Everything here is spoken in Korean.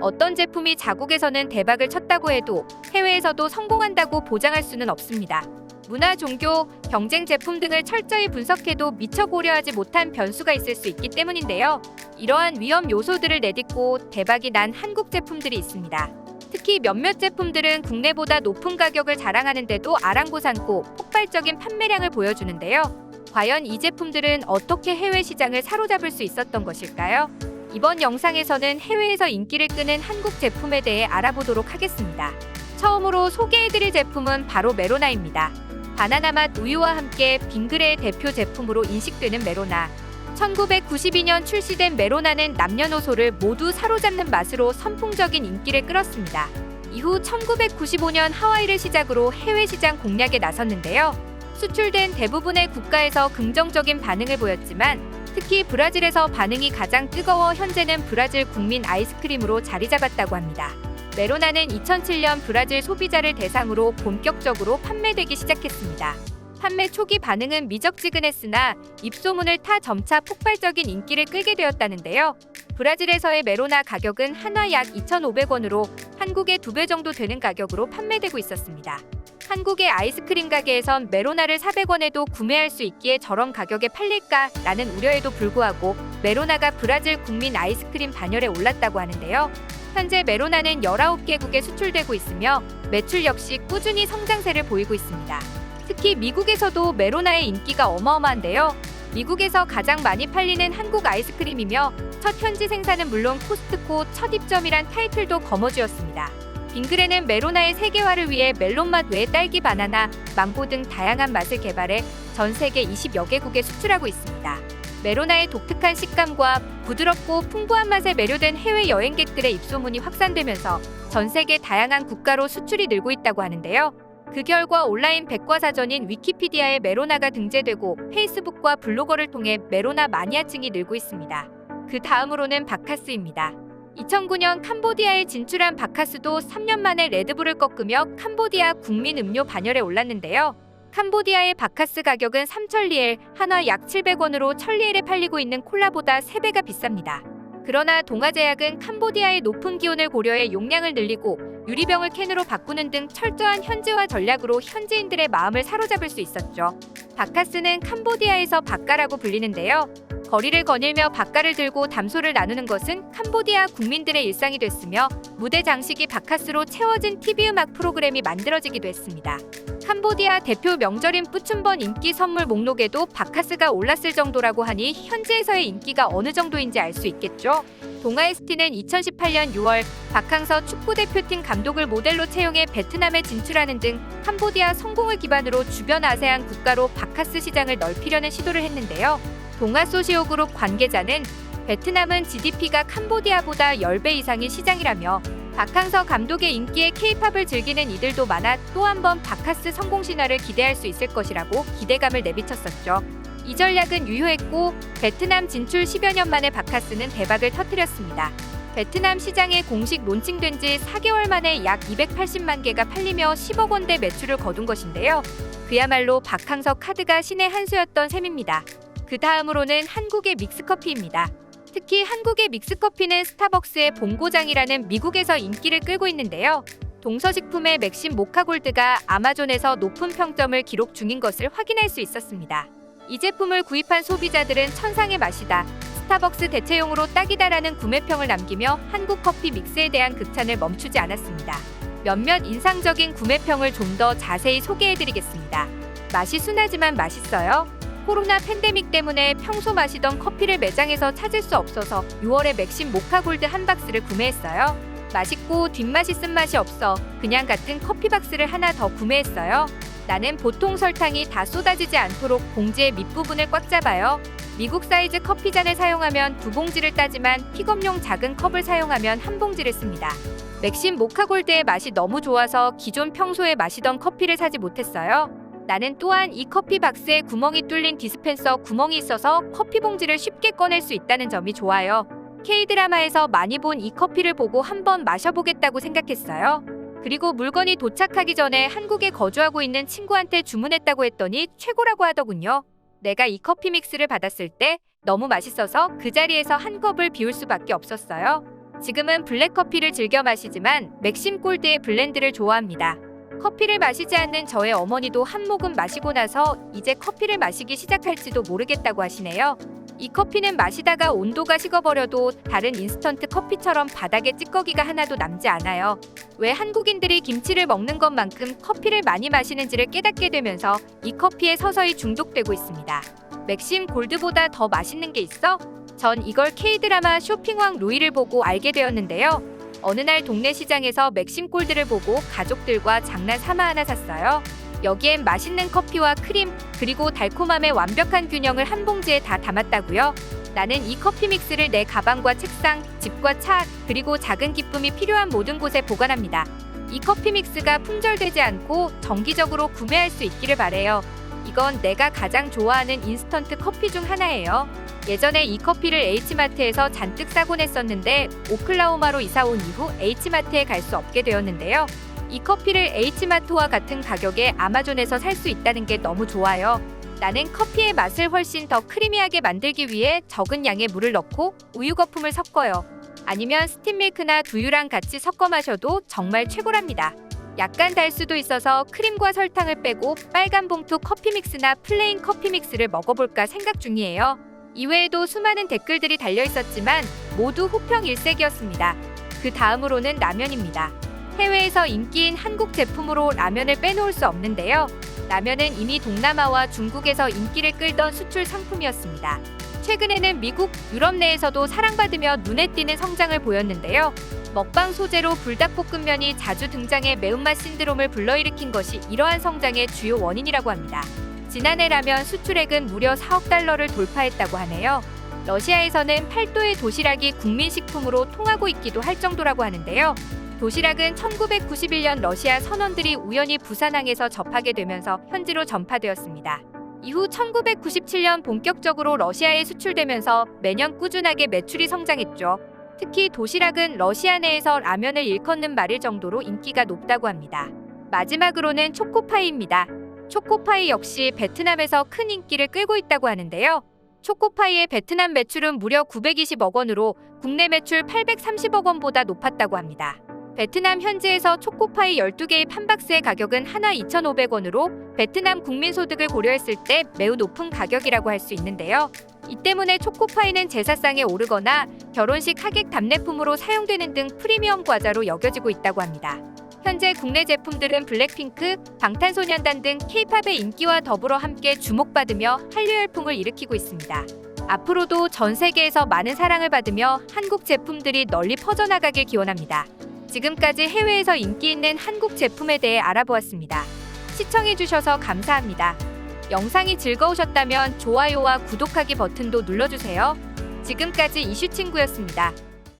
어떤 제품이 자국에서는 대박을 쳤다고 해도 해외에서도 성공한다고 보장할 수는 없습니다. 문화, 종교, 경쟁 제품 등을 철저히 분석해도 미처 고려하지 못한 변수가 있을 수 있기 때문인데요. 이러한 위험 요소들을 내딛고 대박이 난 한국 제품들이 있습니다. 특히 몇몇 제품들은 국내보다 높은 가격을 자랑하는데도 아랑곳않고 폭발적인 판매량을 보여주는데요. 과연 이 제품들은 어떻게 해외 시장을 사로잡을 수 있었던 것일까요? 이번 영상에서는 해외에서 인기를 끄는 한국 제품에 대해 알아보도록 하겠습니다. 처음으로 소개해드릴 제품은 바로 메로나입니다. 바나나 맛 우유와 함께 빙그레의 대표 제품으로 인식되는 메로나. 1992년 출시된 메로나는 남녀노소를 모두 사로잡는 맛으로 선풍적인 인기를 끌었습니다. 이후 1995년 하와이를 시작으로 해외 시장 공략에 나섰는데요. 수출된 대부분의 국가에서 긍정적인 반응을 보였지만 특히 브라질에서 반응이 가장 뜨거워 현재는 브라질 국민 아이스크림으로 자리 잡았다고 합니다. 메로나는 2007년 브라질 소비자를 대상으로 본격적으로 판매되기 시작했습니다. 판매 초기 반응은 미적지근했으나 입소문을 타 점차 폭발적인 인기를 끌게 되었다는데요. 브라질에서의 메로나 가격은 한화 약 2,500원으로 한국의 2배 정도 되는 가격으로 판매되고 있었습니다. 한국의 아이스크림 가게에선 메로나를 400원에도 구매할 수 있기에 저런 가격에 팔릴까라는 우려에도 불구하고 메로나가 브라질 국민 아이스크림 반열에 올랐다고 하는데요. 현재 메로나는 19개국에 수출되고 있으며 매출 역시 꾸준히 성장세를 보이고 있습니다. 특히 미국에서도 메로나의 인기가 어마어마한데요. 미국에서 가장 많이 팔리는 한국 아이스크림이며 첫 현지 생산은 물론 코스트코 첫 입점이란 타이틀도 거머쥐었습니다. 빙그레는 메로나의 세계화를 위해 멜론 맛 외에 딸기, 바나나, 망고 등 다양한 맛을 개발해 전 세계 20여 개국에 수출하고 있습니다. 메로나의 독특한 식감과 부드럽고 풍부한 맛에 매료된 해외 여행객들의 입소문이 확산되면서 전 세계 다양한 국가로 수출이 늘고 있다고 하는데요. 그 결과 온라인 백과사전인 위키피디아에 메로나가 등재되고 페이스북과 블로거를 통해 메로나 마니아층이 늘고 있습니다. 그 다음으로는 바카스입니다. 2009년 캄보디아에 진출한 바카스도 3년 만에 레드불을 꺾으며 캄보디아 국민 음료 반열에 올랐는데요. 캄보디아의 바카스 가격은 3,000리엘, 한화 약 700원으로 1,000리엘에 팔리고 있는 콜라보다 3배가 비쌉니다. 그러나 동아제약은 캄보디아의 높은 기온을 고려해 용량을 늘리고 유리병을 캔으로 바꾸는 등 철저한 현지화 전략으로 현지인들의 마음을 사로잡을 수 있었죠. 바카스는 캄보디아에서 바까라고 불리는데요. 거리를 거닐며 바까를 들고 담소를 나누는 것은 캄보디아 국민들의 일상이 됐으며 무대 장식이 바카스로 채워진 TV 음악 프로그램이 만들어지기도 했습니다. 캄보디아 대표 명절인 뿌춘번 인기 선물 목록에도 바카스가 올랐을 정도라고 하니 현지에서의 인기가 어느 정도인지 알 수 있겠죠. 동아ST는 2018년 6월 박항서 축구대표팀 감독을 모델로 채용해 베트남에 진출하는 등 캄보디아 성공을 기반으로 주변 아세안 국가로 바카스 시장을 넓히려는 시도를 했는데요. 동아소시오그룹 관계자는 베트남은 GDP가 캄보디아보다 10배 이상인 시장이라며 박항서 감독의 인기에 K-팝을 즐기는 이들도 많아 또 한 번 바카스 성공 신화를 기대할 수 있을 것이라고 기대감을 내비쳤었죠. 이 전략은 유효했고 베트남 진출 10여 년 만에 바카스는 대박을 터뜨렸습니다. 베트남 시장에 공식 론칭된 지 4개월 만에 약 280만 개가 팔리며 10억 원대 매출을 거둔 것인데요. 그야말로 박항서 카드가 신의 한 수였던 셈입니다. 그 다음으로는 한국의 믹스커피입니다. 특히 한국의 믹스커피는 스타벅스의 본고장이라는 미국에서 인기를 끌고 있는데요. 동서식품의 맥심 모카골드가 아마존에서 높은 평점을 기록 중인 것을 확인할 수 있었습니다. 이 제품을 구입한 소비자들은 천상의 맛이다, 스타벅스 대체용으로 딱이다라는 구매평을 남기며 한국 커피 믹스에 대한 극찬을 멈추지 않았습니다. 몇몇 인상적인 구매평을 좀 더 자세히 소개해드리겠습니다. 맛이 순하지만 맛있어요. 코로나 팬데믹 때문에 평소 마시던 커피를 매장에서 찾을 수 없어서 6월에 맥심 모카골드 한 박스를 구매했어요. 맛있고 뒷맛이 쓴맛이 없어 그냥 같은 커피 박스를 하나 더 구매했어요. 나는 보통 설탕이 다 쏟아지지 않도록 봉지의 밑부분을 꽉 잡아요. 미국 사이즈 커피잔을 사용하면 2봉지를 따지만 픽업용 작은 컵을 사용하면 1봉지를 씁니다. 맥심 모카골드의 맛이 너무 좋아서 기존 평소에 마시던 커피를 사지 못했어요. 나는 또한 이 커피 박스에 구멍이 뚫린 디스펜서 구멍이 있어서 커피 봉지를 쉽게 꺼낼 수 있다는 점이 좋아요. K드라마에서 많이 본 이 커피를 보고 한번 마셔보겠다고 생각했어요. 그리고 물건이 도착하기 전에 한국에 거주하고 있는 친구한테 주문했다고 했더니 최고라고 하더군요. 내가 이 커피 믹스를 받았을 때 너무 맛있어서 그 자리에서 한 컵을 비울 수밖에 없었어요. 지금은 블랙커피를 즐겨 마시지만 맥심 골드의 블렌드를 좋아합니다. 커피를 마시지 않는 저의 어머니도 한 모금 마시고 나서 이제 커피를 마시기 시작할지도 모르겠다고 하시네요. 이 커피는 마시다가 온도가 식어버려도 다른 인스턴트 커피처럼 바닥에 찌꺼기가 하나도 남지 않아요. 왜 한국인들이 김치를 먹는 것만큼 커피를 많이 마시는지를 깨닫게 되면서 이 커피에 서서히 중독되고 있습니다. 맥심 골드보다 더 맛있는 게 있어? 전 이걸 K드라마 쇼핑왕 루이를 보고 알게 되었는데요. 어느 날 동네 시장에서 맥심 골드를 보고 가족들과 장난 삼아 하나 샀어요. 여기엔 맛있는 커피와 크림, 그리고 달콤함의 완벽한 균형을 한 봉지에 다 담았다고요. 나는 이 커피 믹스를 내 가방과 책상, 집과 차, 그리고 작은 기쁨이 필요한 모든 곳에 보관합니다. 이 커피 믹스가 품절되지 않고 정기적으로 구매할 수 있기를 바래요. 이건 내가 가장 좋아하는 인스턴트 커피 중 하나예요. 예전에 이 커피를 H마트에서 잔뜩 사곤 했었는데 오클라호마로 이사 온 이후 H마트에 갈 수 없게 되었는데요. 이 커피를 H마트와 같은 가격에 아마존에서 살 수 있다는 게 너무 좋아요. 나는 커피의 맛을 훨씬 더 크리미하게 만들기 위해 적은 양의 물을 넣고 우유 거품을 섞어요. 아니면 스팀밀크나 두유랑 같이 섞어 마셔도 정말 최고랍니다. 약간 달 수도 있어서 크림과 설탕을 빼고 빨간 봉투 커피 믹스나 플레인 커피 믹스를 먹어볼까 생각 중이에요. 이외에도 수많은 댓글들이 달려 있었지만 모두 호평 일색이었습니다. 그 다음으로는 라면입니다. 해외에서 인기인 한국 제품으로 라면을 빼놓을 수 없는데요. 라면은 이미 동남아와 중국에서 인기를 끌던 수출 상품이었습니다. 최근에는 미국, 유럽 내에서도 사랑받으며 눈에 띄는 성장을 보였는데요. 먹방 소재로 불닭볶음면이 자주 등장해 매운맛 신드롬을 불러일으킨 것이 이러한 성장의 주요 원인이라고 합니다. 지난해 라면 수출액은 무려 4억 달러를 돌파했다고 하네요. 러시아에서는 팔도의 도시락이 국민식품으로 통하고 있기도 할 정도라고 하는데요. 도시락은 1991년 러시아 선원들이 우연히 부산항에서 접하게 되면서 현지로 전파되었습니다. 이후 1997년 본격적으로 러시아에 수출되면서 매년 꾸준하게 매출이 성장했죠. 특히 도시락은 러시아 내에서 라면을 일컫는 말일 정도로 인기가 높다고 합니다. 마지막으로는 초코파이입니다. 초코파이 역시 베트남에서 큰 인기를 끌고 있다고 하는데요. 초코파이의 베트남 매출은 무려 920억 원으로 국내 매출 830억 원보다 높았다고 합니다. 베트남 현지에서 초코파이 12개의 판박스의 가격은 하나 2,500원으로 베트남 국민소득을 고려했을 때 매우 높은 가격이라고 할 수 있는데요. 이 때문에 초코파이는 제사상에 오르거나 결혼식 하객 답례품으로 사용되는 등 프리미엄 과자로 여겨지고 있다고 합니다. 현재 국내 제품들은 블랙핑크, 방탄소년단 등 K-팝의 인기와 더불어 함께 주목받으며 한류 열풍을 일으키고 있습니다. 앞으로도 전 세계에서 많은 사랑을 받으며 한국 제품들이 널리 퍼져나가길 기원합니다. 지금까지 해외에서 인기 있는 한국 제품에 대해 알아보았습니다. 시청해주셔서 감사합니다. 영상이 즐거우셨다면 좋아요와 구독하기 버튼도 눌러주세요. 지금까지 이슈친구였습니다.